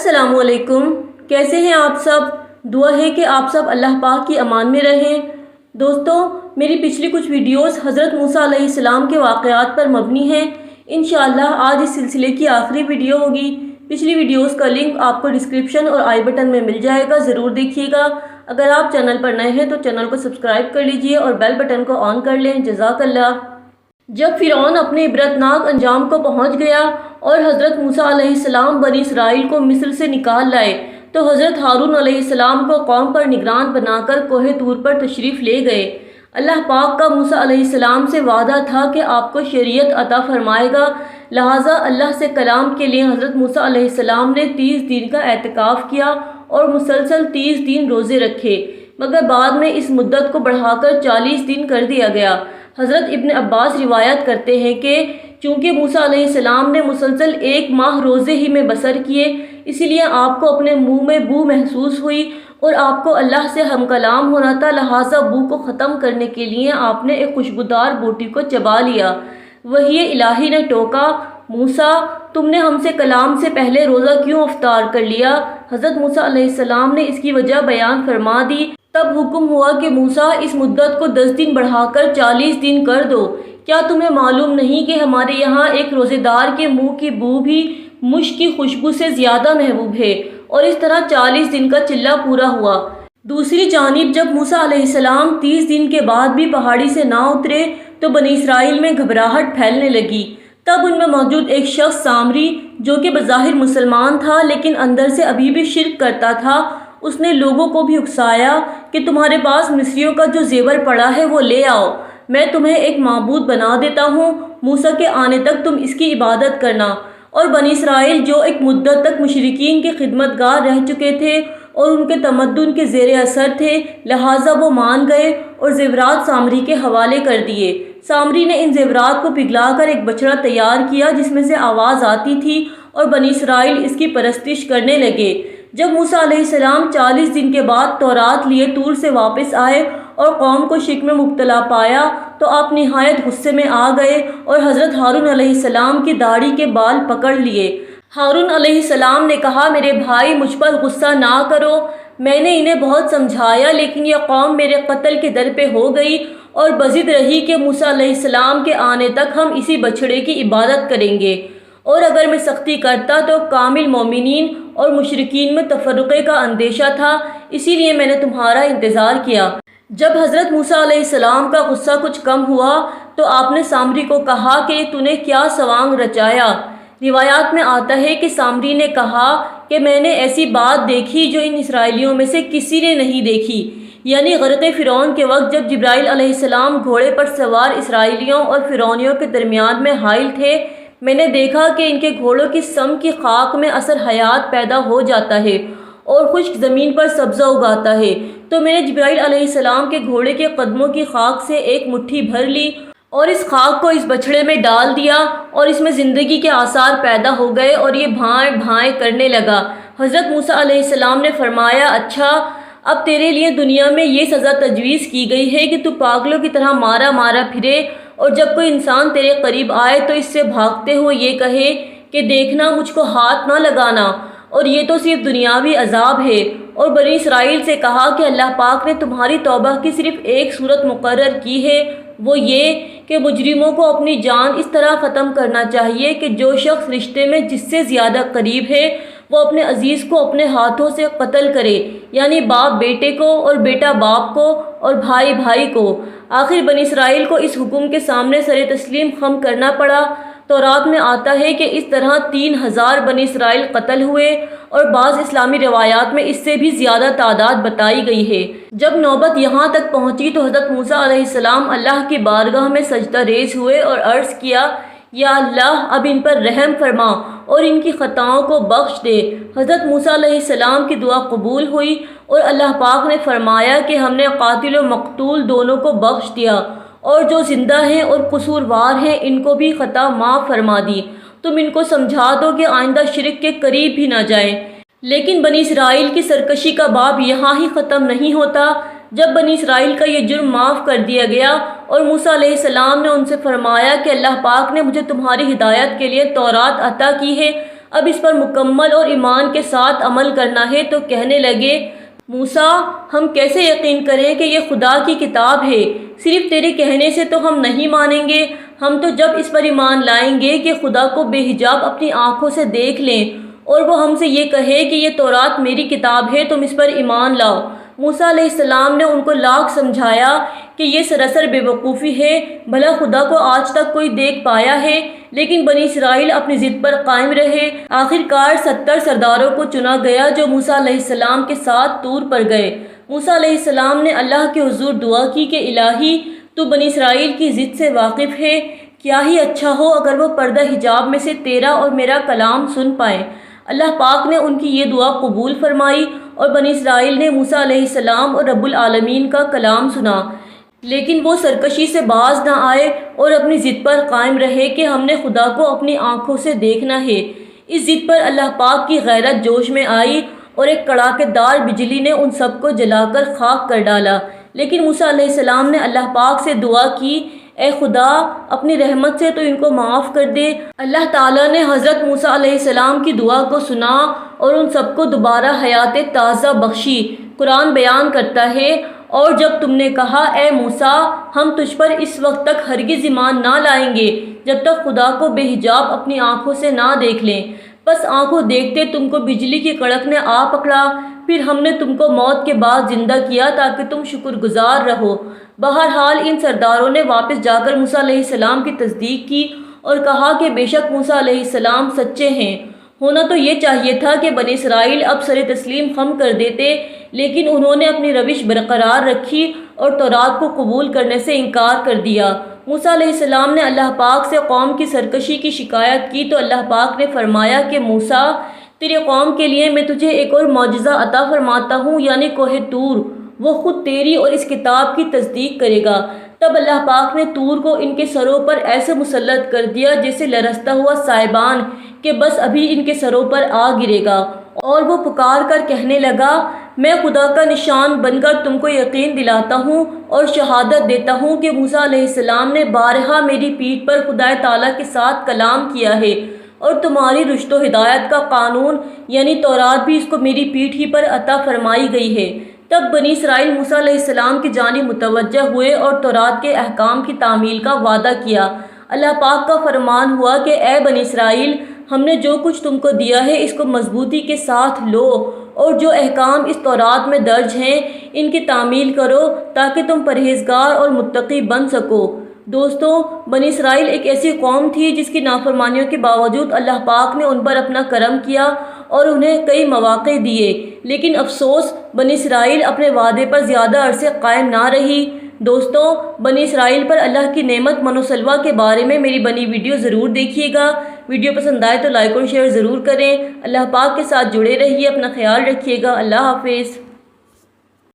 السلام علیکم، کیسے ہیں آپ سب؟ دعا ہے کہ آپ سب اللہ پاک کی امان میں رہیں۔ دوستو، میری پچھلی کچھ ویڈیوز حضرت موسیٰ علیہ السلام کے واقعات پر مبنی ہیں۔ انشاءاللہ آج اس سلسلے کی آخری ویڈیو ہوگی۔ پچھلی ویڈیوز کا لنک آپ کو ڈسکرپشن اور آئی بٹن میں مل جائے گا، ضرور دیکھیے گا۔ اگر آپ چینل پر نئے ہیں تو چینل کو سبسکرائب کر لیجئے اور بیل بٹن کو آن کر لیں، جزاک اللہ۔ جب فرعون اپنے عبرتناک انجام کو پہنچ گیا اور حضرت موسیٰ علیہ السلام بنی اسرائیل کو مصر سے نکال لائے تو حضرت ہارون علیہ السلام کو قوم پر نگران بنا کر کوہ طور پر تشریف لے گئے۔ اللہ پاک کا موسیٰ علیہ السلام سے وعدہ تھا کہ آپ کو شریعت عطا فرمائے گا، لہٰذا اللہ سے کلام کے لیے حضرت موسیٰ علیہ السلام نے 30 دن کا اعتکاف کیا اور مسلسل 30 دن روزے رکھے، مگر بعد میں اس مدت کو بڑھا کر 40 دن کر دیا گیا۔ حضرت ابن عباس روایت کرتے ہیں کہ چونکہ موسیٰ علیہ السلام نے مسلسل 1 ماہ روزے ہی میں بسر کیے، اسی لیے آپ کو اپنے منہ میں بو محسوس ہوئی اور آپ کو اللہ سے ہم کلام ہونا تھا، لہٰذا بو کو ختم کرنے کے لیے آپ نے ایک خوشبودار بوٹی کو چبا لیا۔ وحی الہی نے ٹوکا، موسیٰ تم نے ہم سے کلام سے پہلے روزہ کیوں افطار کر لیا؟ حضرت موسیٰ علیہ السلام نے اس کی وجہ بیان فرما دی۔ تب حکم ہوا کہ موسیٰ اس مدت کو 10 دن بڑھا کر 40 دن کر دو۔ کیا تمہیں معلوم نہیں کہ ہمارے یہاں ایک روزے دار کے منہ کی بو بھی مشک کی خوشبو سے زیادہ محبوب ہے؟ اور اس طرح 40 دن کا چلہ پورا ہوا۔ دوسری جانب جب موسیٰ علیہ السلام 30 دن کے بعد بھی پہاڑی سے نہ اترے تو بنی اسرائیل میں گھبراہٹ پھیلنے لگی۔ تب ان میں موجود ایک شخص سامری، جو کہ بظاہر مسلمان تھا لیکن اندر سے ابھی بھی شرک کرتا تھا، اس نے لوگوں کو بھی اکسایا کہ تمہارے پاس مصریوں کا جو زیور پڑا ہے وہ لے آؤ، میں تمہیں ایک معبود بنا دیتا ہوں، موسیٰ کے آنے تک تم اس کی عبادت کرنا۔ اور بنی اسرائیل جو ایک مدت تک مشرکین کے خدمت گار رہ چکے تھے اور ان کے تمدن کے زیر اثر تھے، لہٰذا وہ مان گئے اور زیورات سامری کے حوالے کر دیے۔ سامری نے ان زیورات کو پگھلا کر ایک بچڑا تیار کیا جس میں سے آواز آتی تھی اور بنی اسرائیل اس کی پرستش کرنے لگے۔ جب موسیٰ علیہ السلام 40 دن کے بعد تورات لیے طور سے واپس آئے اور قوم کو شرک میں مبتلا پایا تو آپ نہایت غصے میں آ گئے اور حضرت ہارون علیہ السلام کی داڑھی کے بال پکڑ لیے۔ ہارون علیہ السلام نے کہا، میرے بھائی مجھ پر غصہ نہ کرو، میں نے انہیں بہت سمجھایا لیکن یہ قوم میرے قتل کے در پہ ہو گئی اور بضد رہی کہ موسیٰ علیہ السلام کے آنے تک ہم اسی بچھڑے کی عبادت کریں گے، اور اگر میں سختی کرتا تو کامل مومنین اور مشرکین میں تفرقے کا اندیشہ تھا، اسی لیے میں نے تمہارا انتظار کیا۔ جب حضرت موسیٰ علیہ السلام کا غصہ کچھ کم ہوا تو آپ نے سامری کو کہا کہ تو نے کیا سوانگ رچایا؟ روایات میں آتا ہے کہ سامری نے کہا کہ میں نے ایسی بات دیکھی جو ان اسرائیلیوں میں سے کسی نے نہیں دیکھی، یعنی غرق فرعون کے وقت جب جبرائیل علیہ السلام گھوڑے پر سوار اسرائیلیوں اور فرعونیوں کے درمیان میں حائل تھے، میں نے دیکھا کہ ان کے گھوڑوں کی سم کی خاک میں اثر حیات پیدا ہو جاتا ہے اور خشک زمین پر سبزہ اگاتا ہے، تو میں نے جبرائیل علیہ السلام کے گھوڑے کے قدموں کی خاک سے ایک مٹھی بھر لی اور اس خاک کو اس بچھڑے میں ڈال دیا اور اس میں زندگی کے آثار پیدا ہو گئے اور یہ بھائیں بھائیں کرنے لگا۔ حضرت موسیٰ علیہ السلام نے فرمایا، اچھا اب تیرے لیے دنیا میں یہ سزا تجویز کی گئی ہے کہ تو پاگلوں کی طرح مارا مارا پھرے اور جب کوئی انسان تیرے قریب آئے تو اس سے بھاگتے ہوئے یہ کہے کہ دیکھنا مجھ کو ہاتھ نہ لگانا، اور یہ تو صرف دنیاوی عذاب ہے۔ اور بنی اسرائیل سے کہا کہ اللہ پاک نے تمہاری توبہ کی صرف ایک صورت مقرر کی ہے، وہ یہ کہ مجرموں کو اپنی جان اس طرح ختم کرنا چاہیے کہ جو شخص رشتے میں جس سے زیادہ قریب ہے وہ اپنے عزیز کو اپنے ہاتھوں سے قتل کرے، یعنی باپ بیٹے کو اور بیٹا باپ کو اور بھائی بھائی کو۔ آخر بنی اسرائیل کو اس حکم کے سامنے سر تسلیم خم کرنا پڑا۔ تورات میں آتا ہے کہ اس طرح 3000 بنی اسرائیل قتل ہوئے اور بعض اسلامی روایات میں اس سے بھی زیادہ تعداد بتائی گئی ہے۔ جب نوبت یہاں تک پہنچی تو حضرت موسیٰ علیہ السلام اللہ کی بارگاہ میں سجدہ ریز ہوئے اور عرض کیا، یا اللہ اب ان پر رحم فرما اور ان کی خطاؤں کو بخش دے۔ حضرت موسیٰ علیہ السلام کی دعا قبول ہوئی اور اللہ پاک نے فرمایا کہ ہم نے قاتل و مقتول دونوں کو بخش دیا اور جو زندہ ہیں اور قصوروار ہیں ان کو بھی خطا معاف فرما دی۔ تم ان کو سمجھا دو کہ آئندہ شرک کے قریب بھی نہ جائیں۔ لیکن بنی اسرائیل کی سرکشی کا باب یہاں ہی ختم نہیں ہوتا۔ جب بنی اسرائیل کا یہ جرم معاف کر دیا گیا اور موسیٰ علیہ السلام نے ان سے فرمایا کہ اللہ پاک نے مجھے تمہاری ہدایت کے لیے تورات عطا کی ہے، اب اس پر مکمل اور ایمان کے ساتھ عمل کرنا ہے۔ تو کہنے لگے، موسیٰ، ہم کیسے یقین کریں کہ یہ خدا کی کتاب ہے؟ صرف تیرے کہنے سے تو ہم نہیں مانیں گے، ہم تو جب اس پر ایمان لائیں گے کہ خدا کو بے حجاب اپنی آنکھوں سے دیکھ لیں اور وہ ہم سے یہ کہے کہ یہ تورات میری کتاب ہے، تم اس پر ایمان لاؤ۔ موسیٰ علیہ السلام نے ان کو لاکھ سمجھایا کہ یہ سراسر بے وقوفی ہے، بھلا خدا کو آج تک کوئی دیکھ پایا ہے؟ لیکن بنی اسرائیل اپنی ضد پر قائم رہے۔ آخر کار 70 سرداروں کو چنا گیا جو موسیٰ علیہ السلام کے ساتھ طور پر گئے۔ موسیٰ علیہ السلام نے اللہ کے حضور دعا کی کہ الہی، تو بنی اسرائیل کی ضد سے واقف ہے، کیا ہی اچھا ہو اگر وہ پردہ حجاب میں سے تیرا اور میرا کلام سن پائیں۔ اللہ پاک نے ان کی یہ دعا قبول فرمائی اور بنی اسرائیل نے موسیٰ علیہ السلام اور رب العالمین کا کلام سنا، لیکن وہ سرکشی سے باز نہ آئے اور اپنی ضد پر قائم رہے کہ ہم نے خدا کو اپنی آنکھوں سے دیکھنا ہے۔ اس ضد پر اللہ پاک کی غیرت جوش میں آئی اور ایک کڑاکے دار بجلی نے ان سب کو جلا کر خاک کر ڈالا۔ لیکن موسیٰ علیہ السلام نے اللہ پاک سے دعا کی، اے خدا، اپنی رحمت سے تو ان کو معاف کر دے۔ اللہ تعالیٰ نے حضرت موسیٰ علیہ السلام کی دعا کو سنا اور ان سب کو دوبارہ حیات تازہ بخشی۔ قرآن بیان کرتا ہے، اور جب تم نے کہا، اے موسیٰ، ہم تجھ پر اس وقت تک ہرگز ایمان نہ لائیں گے جب تک خدا کو بے حجاب اپنی آنکھوں سے نہ دیکھ لیں، بس آنکھوں دیکھتے تم کو بجلی کی کڑک نے آ پکڑا، پھر ہم نے تم کو موت کے بعد زندہ کیا تاکہ تم شکر گزار رہو۔ بہرحال ان سرداروں نے واپس جا کر موسیٰ علیہ السلام کی تصدیق کی اور کہا کہ بے شک موسیٰ علیہ السلام سچے ہیں۔ ہونا تو یہ چاہیے تھا کہ بنی اسرائیل اب سر تسلیم خم کر دیتے، لیکن انہوں نے اپنی روش برقرار رکھی اور تورات کو قبول کرنے سے انکار کر دیا۔ موسیٰ علیہ السلام نے اللہ پاک سے قوم کی سرکشی کی شکایت کی تو اللہ پاک نے فرمایا کہ موسیٰ، تیرے قوم کے لیے میں تجھے ایک اور معجزہ عطا فرماتا ہوں، یعنی کوہ طور، وہ خود تیری اور اس کتاب کی تصدیق کرے گا۔ تب اللہ پاک نے طور کو ان کے سروں پر ایسے مسلط کر دیا جیسے لرزتا ہوا سائبان کہ بس ابھی ان کے سروں پر آ گرے گا، اور وہ پکار کر کہنے لگا، میں خدا کا نشان بن کر تم کو یقین دلاتا ہوں اور شہادت دیتا ہوں کہ موسیٰ علیہ السلام نے بارہا میری پیٹھ پر خدا تعالیٰ کے ساتھ کلام کیا ہے، اور تمہاری رشد و ہدایت کا قانون یعنی تورات بھی اس کو میری پیٹھ ہی پر عطا فرمائی گئی ہے۔ تب بنی اسرائیل موسیٰ علیہ السلام کی جانب متوجہ ہوئے اور تورات کے احکام کی تعمیل کا وعدہ کیا۔ اللہ پاک کا فرمان ہوا کہ اے بنی اسرائیل، ہم نے جو کچھ تم کو دیا ہے اس کو مضبوطی کے ساتھ لو، اور جو احکام اس تورات میں درج ہیں ان کی تعمیل کرو تاکہ تم پرہیزگار اور متقی بن سکو۔ دوستو، بنی اسرائیل ایک ایسی قوم تھی جس کی نافرمانیوں کے باوجود اللہ پاک نے ان پر اپنا کرم کیا اور انہیں کئی مواقع دیے، لیکن افسوس بنی اسرائیل اپنے وعدے پر زیادہ عرصے قائم نہ رہی۔ دوستو، بنی اسرائیل پر اللہ کی نعمت من و سلوہ کے بارے میں میری بنی ویڈیو ضرور دیکھیے گا۔ ویڈیو پسند آئے تو لائک اور شیئر ضرور کریں۔ اللہ پاک کے ساتھ جڑے رہیے، اپنا خیال رکھیے گا۔ اللہ حافظ۔